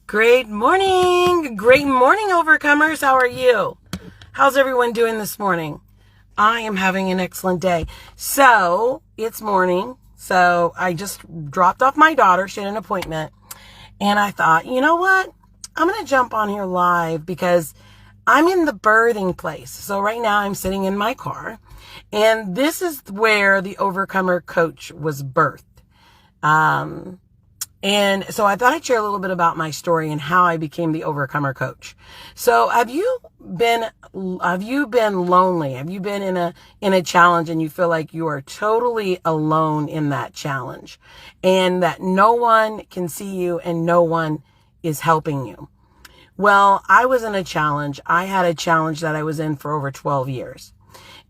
Great morning. Great morning, overcomers. How are you? How's everyone doing this morning? I am having an excellent day. So it's morning. So I just dropped off my daughter. She had an appointment. And I thought, you know what? I'm going to jump on here live because I'm in the birthing place. So right now I'm sitting in my car. And this is where the Overcomer Coach was birthed. And so I thought I'd share a little bit about my story and how I became the Overcomer Coach. So have you been lonely? Have you been in a challenge and you feel like you are totally alone in that challenge and that no one can see you and no one is helping you? Well, I was in a challenge. I had a challenge that I was in for over 12 years.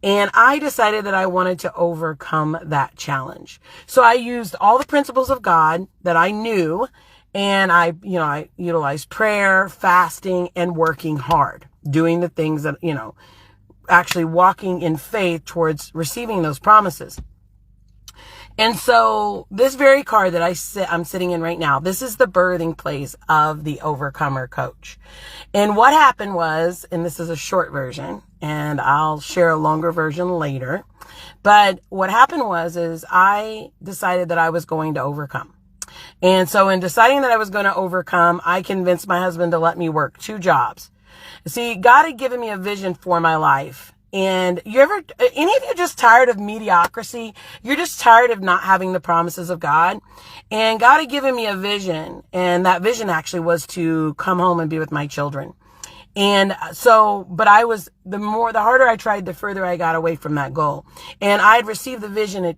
And I decided that I wanted to overcome that challenge. So I used all the principles of God that I knew, and I utilized prayer, fasting, and working hard, doing the things that, actually walking in faith towards receiving those promises. And so this very car that I'm sitting in right now, this is the birthing place of the Overcomer Coach. And what happened was, and this is a short version, and I'll share a longer version later. But what happened is I decided that I was going to overcome. And so in deciding that I was going to overcome, I convinced my husband to let me work 2 jobs. See, God had given me a vision for my life. And any of you just tired of mediocrity? You're just tired of not having the promises of God? And God had given me a vision. And that vision actually was to come home and be with my children. And so, but the harder I tried, the further I got away from that goal. And I had received the vision at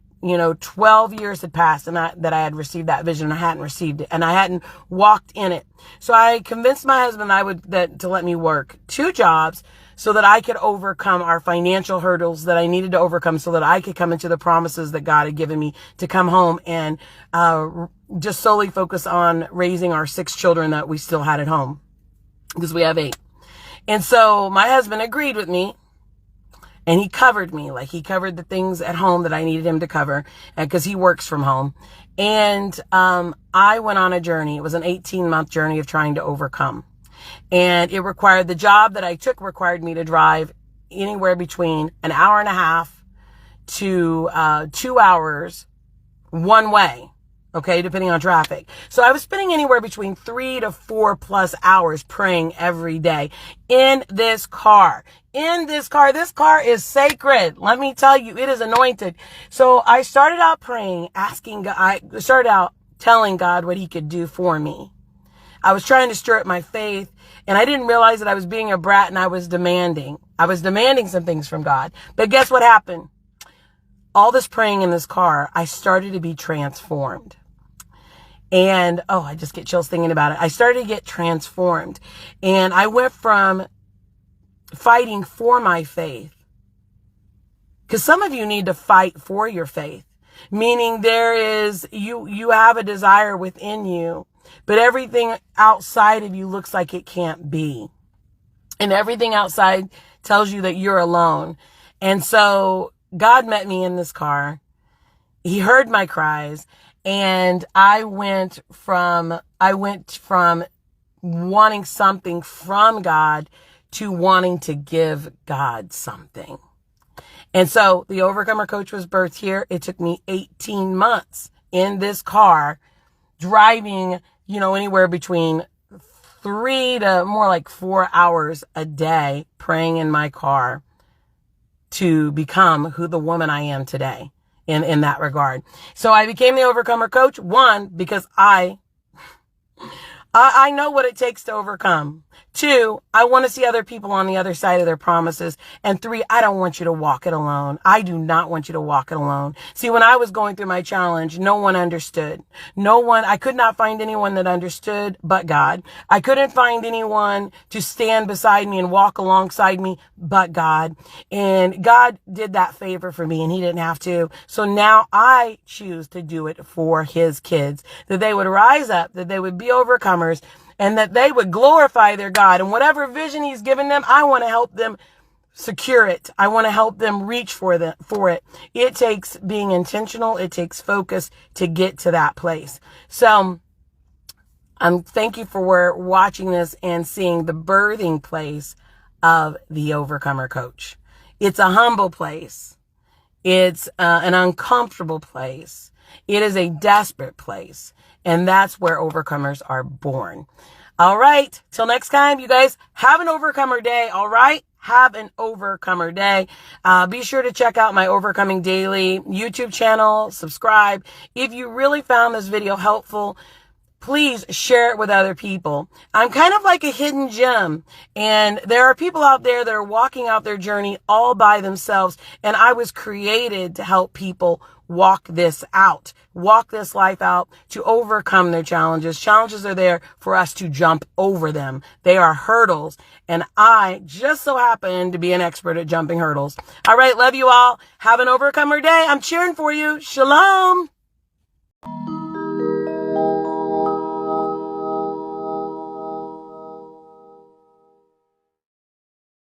12 years had passed and that I had received that vision and I hadn't received it and I hadn't walked in it. So I convinced my husband to let me work 2 jobs so that I could overcome our financial hurdles that I needed to overcome so that I could come into the promises that God had given me to come home and, just solely focus on raising our 6 children that we still had at home because we have 8. And so my husband agreed with me. And he covered me, like he covered the things at home that I needed him to cover because he works from home. And I went on a journey. It was an 18-month journey of trying to overcome. And the job that I took required me to drive anywhere between an hour and a half to 2 hours one way. Okay, depending on traffic. So I was spending anywhere between 3 to 4 plus hours praying every day in this car. This car is sacred. Let me tell you, it is anointed. So I started out praying, I started out telling God what he could do for me. I was trying to stir up my faith, and I didn't realize that I was being a brat and I was demanding some things from God. But guess what happened? All this praying in this car, I started to be transformed. And, I just get chills thinking about it. I started to get transformed. And I went from fighting for my faith. Because some of you need to fight for your faith. Meaning you have a desire within you, but everything outside of you looks like it can't be. And everything outside tells you that you're alone. And so God met me in this car. He heard my cries. And I went from wanting something from God to wanting to give God something. And so the Overcomer Coach was birthed here. It took me 18 months in this car driving, anywhere between 3 to more like 4 hours a day praying in my car to become the woman I am today. In that regard. So I became the Overcomer Coach, 1, because I know what it takes to overcome. 2, I want to see other people on the other side of their promises. And 3, I don't want you to walk it alone. I do not want you to walk it alone. See, when I was going through my challenge, no one understood. I could not find anyone that understood but God. I couldn't find anyone to stand beside me and walk alongside me but God. And God did that favor for me and he didn't have to. So now I choose to do it for his kids, that they would rise up, that they would be overcomers, and that they would glorify their God. And whatever vision he's given them, I want to help them secure it. I want to help them reach for it. It takes being intentional. It takes focus to get to that place. So Thank you for watching this and seeing the birthing place of the Overcomer Coach. It's a humble place. It's an uncomfortable place. It is a desperate place. And that's where overcomers are born. All right. Till next time, you guys have an overcomer day. All right. Have an overcomer day. Be sure to check out my Overcoming Daily YouTube channel. Subscribe. If you really found this video helpful, please share it with other people. I'm kind of like a hidden gem, and there are people out there that are walking out their journey all by themselves, and I was created to help people walk this out, walk this life out, to overcome their challenges. Challenges are there for us to jump over them. They are hurdles, and I just so happen to be an expert at jumping hurdles. All right, love you all. Have an overcomer day. I'm cheering for you. Shalom.